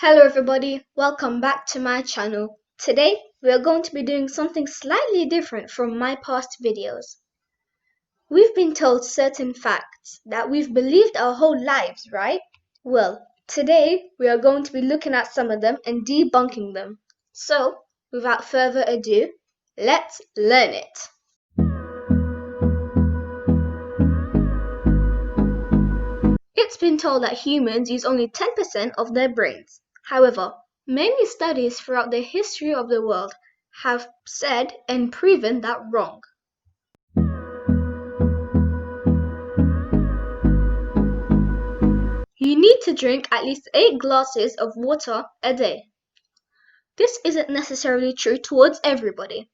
Hello everybody, welcome back to my channel. Today we are going to be doing something slightly different from my past videos. We've been told certain facts that we've believed our whole lives, right? Well, today we are going to be looking at some of them and debunking them. So, without further ado, let's learn it. It's been told that humans use only 10% of their brains. However, many studies throughout the history of the world have said and proven that wrong. You need to drink at least 8 glasses of water a day. This isn't necessarily true towards everybody.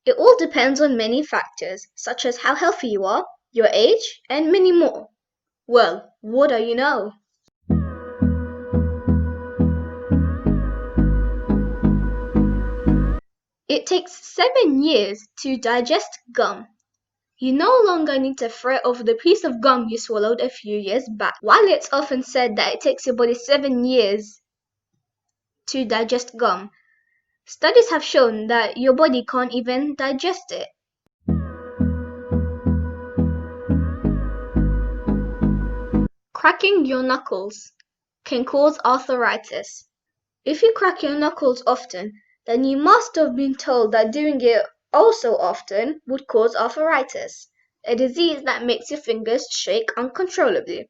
It all depends on many factors, such as how healthy you are, your age, and many more. Well, what do you know? It takes 7 years to digest gum. You no longer need to fret over the piece of gum you swallowed a few years back. While it's often said that it takes your body 7 years to digest gum, studies have shown that your body can't even digest it. Cracking your knuckles can cause arthritis. If you crack your knuckles often, then you must have been told that doing it also often would cause arthritis, a disease that makes your fingers shake uncontrollably.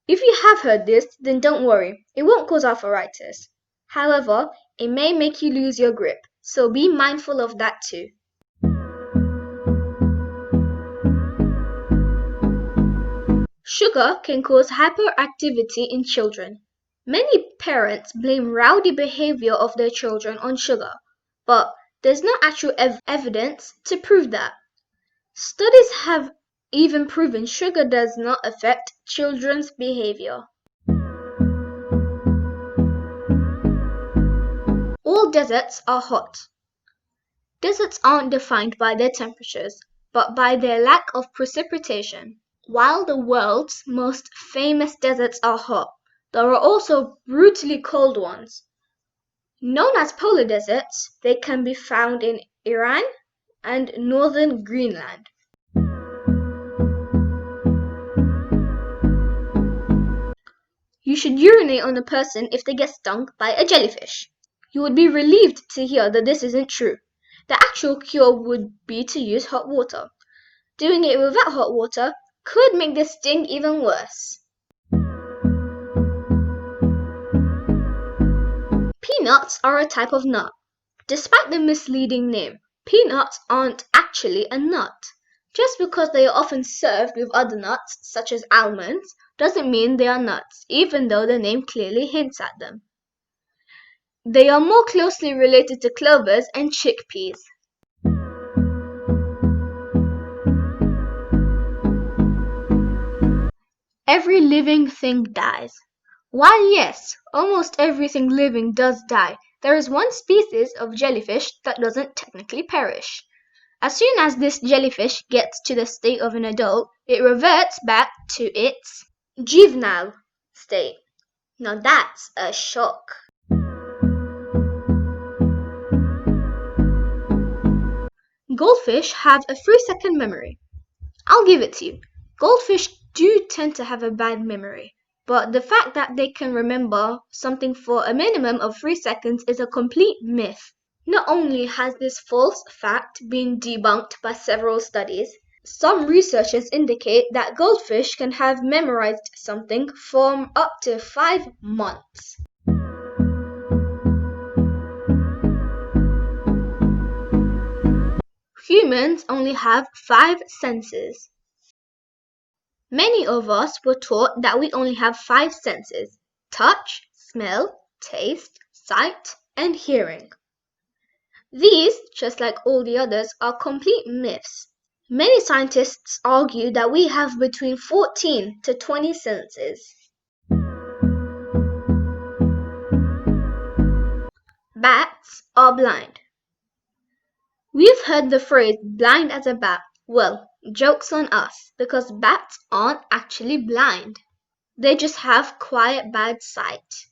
If you have heard this, then don't worry, it won't cause arthritis. However, it may make you lose your grip, so be mindful of that too. Sugar can cause hyperactivity in children. Many parents blame rowdy behavior of their children on sugar, but there's no actual evidence to prove that. Studies have even proven sugar does not affect children's behavior. All deserts are hot. Deserts aren't defined by their temperatures, but by their lack of precipitation. While the world's most famous deserts are hot, there are also brutally cold ones. Known as polar deserts, they can be found in Iran and northern Greenland. You should urinate on a person if they get stung by a jellyfish. You would be relieved to hear that this isn't true. The actual cure would be to use hot water. Doing it without hot water could make the sting even worse. Peanuts are a type of nut. Despite the misleading name, peanuts aren't actually a nut. Just because they are often served with other nuts, such as almonds, doesn't mean they are nuts, even though the name clearly hints at them. They are more closely related to clovers and chickpeas. Every living thing dies. While yes, almost everything living does die, there is one species of jellyfish that doesn't technically perish. As soon as this jellyfish gets to the state of an adult, it reverts back to its juvenile state. Now that's a shock. Goldfish have a 3-second memory. I'll give it to you. Goldfish do tend to have a bad memory, but the fact that they can remember something for a minimum of 3 seconds is a complete myth. Not only has this false fact been debunked by several studies, some researchers indicate that goldfish can have memorized something for up to 5 months. Humans only have 5 senses. Many of us were taught that we only have 5 senses: touch, smell, taste, sight, and hearing. These, just like all the others, are complete myths. Many scientists argue that we have between 14 to 20 senses. Bats are blind. We've heard the phrase blind as a bat. Well, joke's on us, because bats aren't actually blind. They just have quiet bad sight.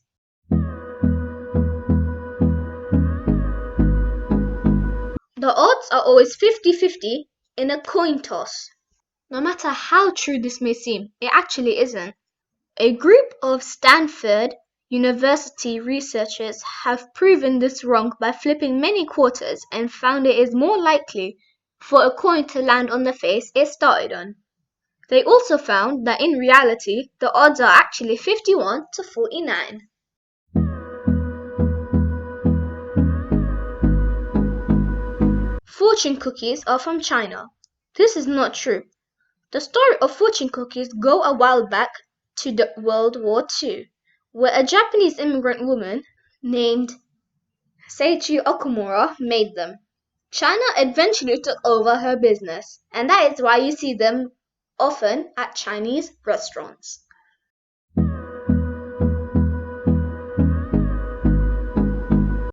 results are always 50-50 in a coin toss. No matter how true this may seem, it actually isn't. A group of Stanford University researchers have proven this wrong by flipping many quarters and found it is more likely for a coin to land on the face it started on. They also found that in reality, the odds are actually 51-49. Fortune cookies are from China. This is not true. The story of fortune cookies go a while back to the World War II, where a Japanese immigrant woman named Seiichi Okumura made them. China eventually took over her business, and that is why you see them often at Chinese restaurants.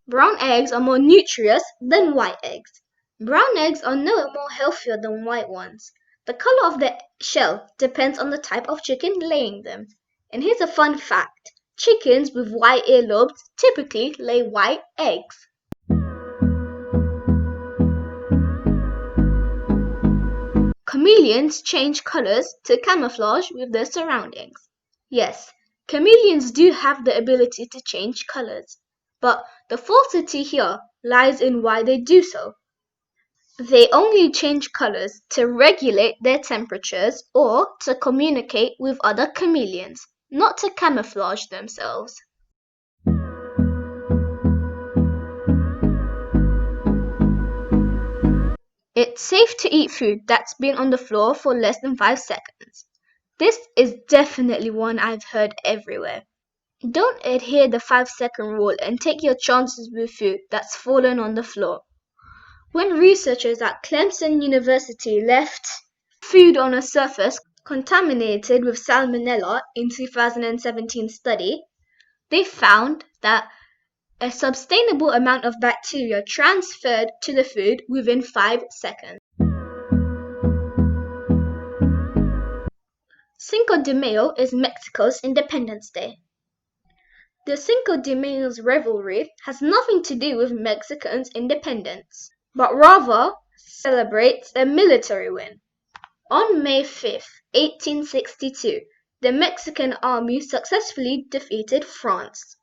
Brown eggs are more nutritious than white eggs. Brown eggs are no more healthier than white ones. The color of the shell depends on the type of chicken laying them. And here's a fun fact. Chickens with white earlobes typically lay white eggs. Chameleons change colors to camouflage with their surroundings. Yes, chameleons do have the ability to change colors, but the falsity here lies in why they do so. They only change colors to regulate their temperatures or to communicate with other chameleons, not to camouflage themselves. It's safe to eat food that's been on the floor for less than 5 seconds. This is definitely one I've heard everywhere. Don't adhere the 5-second rule and take your chances with food that's fallen on the floor. When researchers at Clemson University left food on a surface contaminated with salmonella in 2017 study, they found that a sustainable amount of bacteria transferred to the food within 5 seconds. Cinco de Mayo is Mexico's Independence Day. The Cinco de Mayo's revelry has nothing to do with Mexicans' independence, but rather celebrates a military win. On May 5, 1862, the Mexican army successfully defeated France.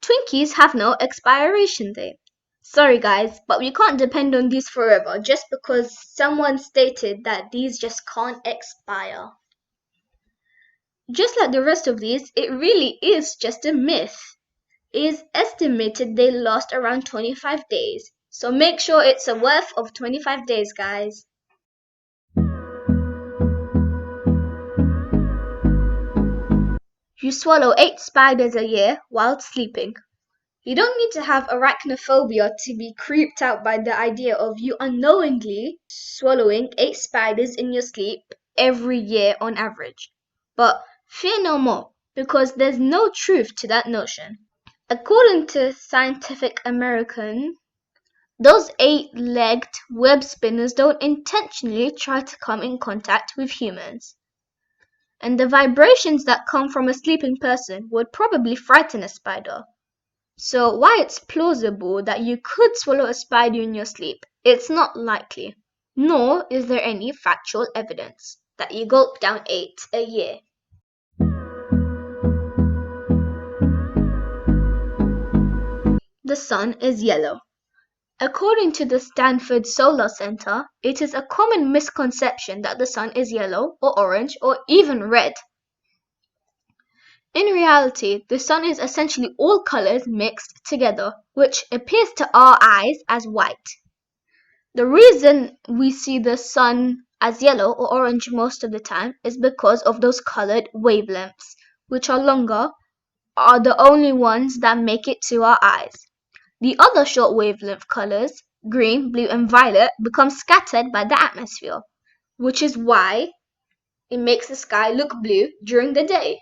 Twinkies have no expiration date. Sorry guys, but we can't depend on these forever just because someone stated that these just can't expire. Just like the rest of these, it really is just a myth. It is estimated they last around 25 days, so make sure it's a worth of 25 days, guys. You swallow 8 spiders a year while sleeping. You don't need to have arachnophobia to be creeped out by the idea of you unknowingly swallowing 8 spiders in your sleep every year on average. But fear no more, because there's no truth to that notion. According to Scientific American, those 8-legged web spinners don't intentionally try to come in contact with humans. And the vibrations that come from a sleeping person would probably frighten a spider. So while it's plausible that you could swallow a spider in your sleep, it's not likely. Nor is there any factual evidence that you gulp down 8 a year. The sun is yellow. According to the Stanford Solar Center, it is a common misconception that the sun is yellow or orange or even red. In reality, the sun is essentially all colors mixed together, which appears to our eyes as white. The reason we see the sun as yellow or orange most of the time is because of those colored wavelengths, which are longer, are the only ones that make it to our eyes. The other short wavelength colors, green, blue, and violet, become scattered by the atmosphere, which is why it makes the sky look blue during the day.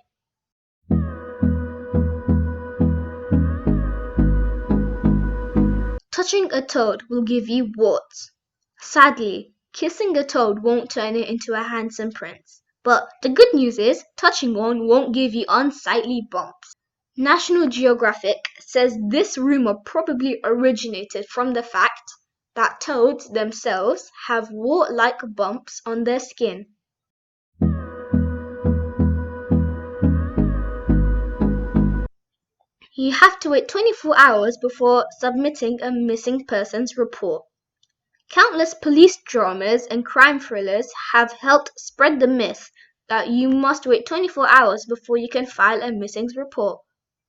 Touching a toad will give you warts. Sadly, kissing a toad won't turn it into a handsome prince. But the good news is, touching one won't give you unsightly bumps. National Geographic says this rumor probably originated from the fact that toads themselves have wart-like bumps on their skin. You have to wait 24 hours before submitting a missing persons report. Countless police dramas and crime thrillers have helped spread the myth that you must wait 24 hours before you can file a missing report,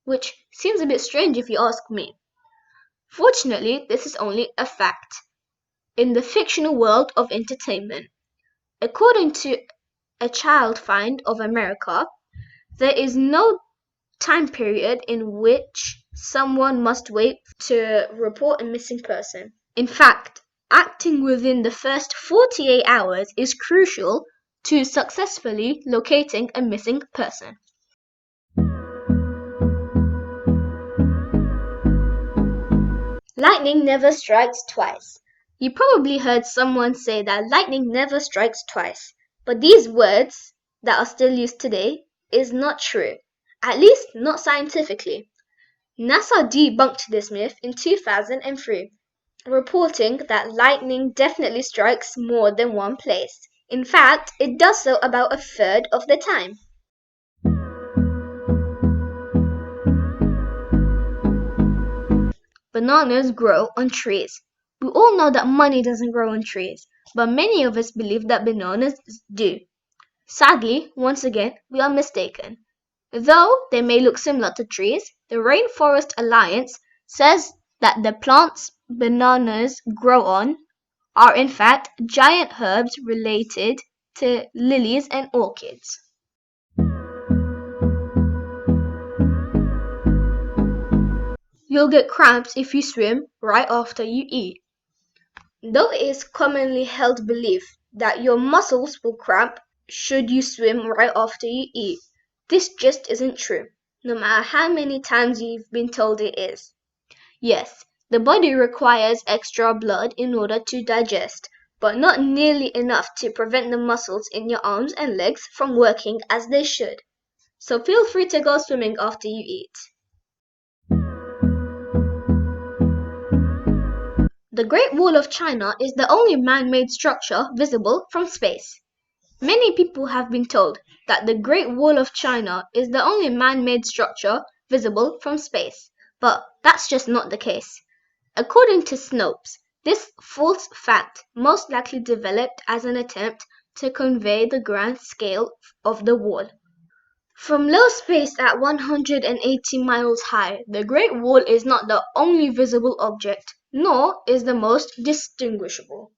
which seems a bit strange if you ask me. Fortunately, this is only a fact in the fictional world of entertainment. According to A Child Find of America, there is no time period in which someone must wait to report a missing person. In fact, acting within the first 48 hours is crucial to successfully locating a missing person. Lightning never strikes twice. You probably heard someone say that lightning never strikes twice, but these words that are still used today is not true, at least not scientifically. NASA debunked this myth in 2003, reporting that lightning definitely strikes more than one place. In fact, it does so about a third of the time. Bananas grow on trees. We all know that money doesn't grow on trees, but many of us believe that bananas do. Sadly, once again, we are mistaken. Though they may look similar to trees, the Rainforest Alliance says that the plants bananas grow on are in fact giant herbs related to lilies and orchids. You'll get cramps if you swim right after you eat. Though it is commonly held belief that your muscles will cramp should you swim right after you eat, this just isn't true, no matter how many times you've been told it is. Yes, the body requires extra blood in order to digest, but not nearly enough to prevent the muscles in your arms and legs from working as they should. So feel free to go swimming after you eat. The Great Wall of China is the only man-made structure visible from space. Many people have been told that the Great Wall of China is the only man-made structure visible from space, but that's just not the case. According to Snopes, this false fact most likely developed as an attempt to convey the grand scale of the wall. From low space at 180 miles high, the Great Wall is not the only visible object, nor is the most distinguishable.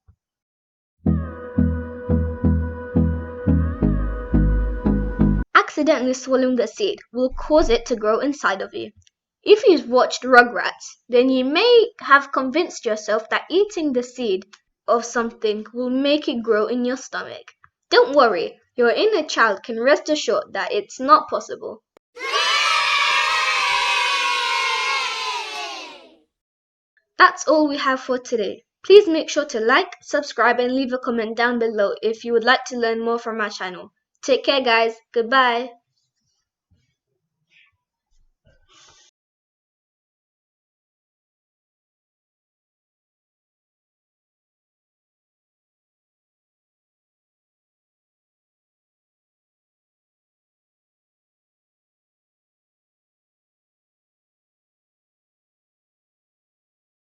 Accidentally swallowing the seed will cause it to grow inside of you. If you've watched Rugrats, then you may have convinced yourself that eating the seed of something will make it grow in your stomach. Don't worry, your inner child can rest assured that it's not possible. That's all we have for today. Please make sure to like, subscribe and leave a comment down below if you would like to learn more from my channel. Take care guys, goodbye.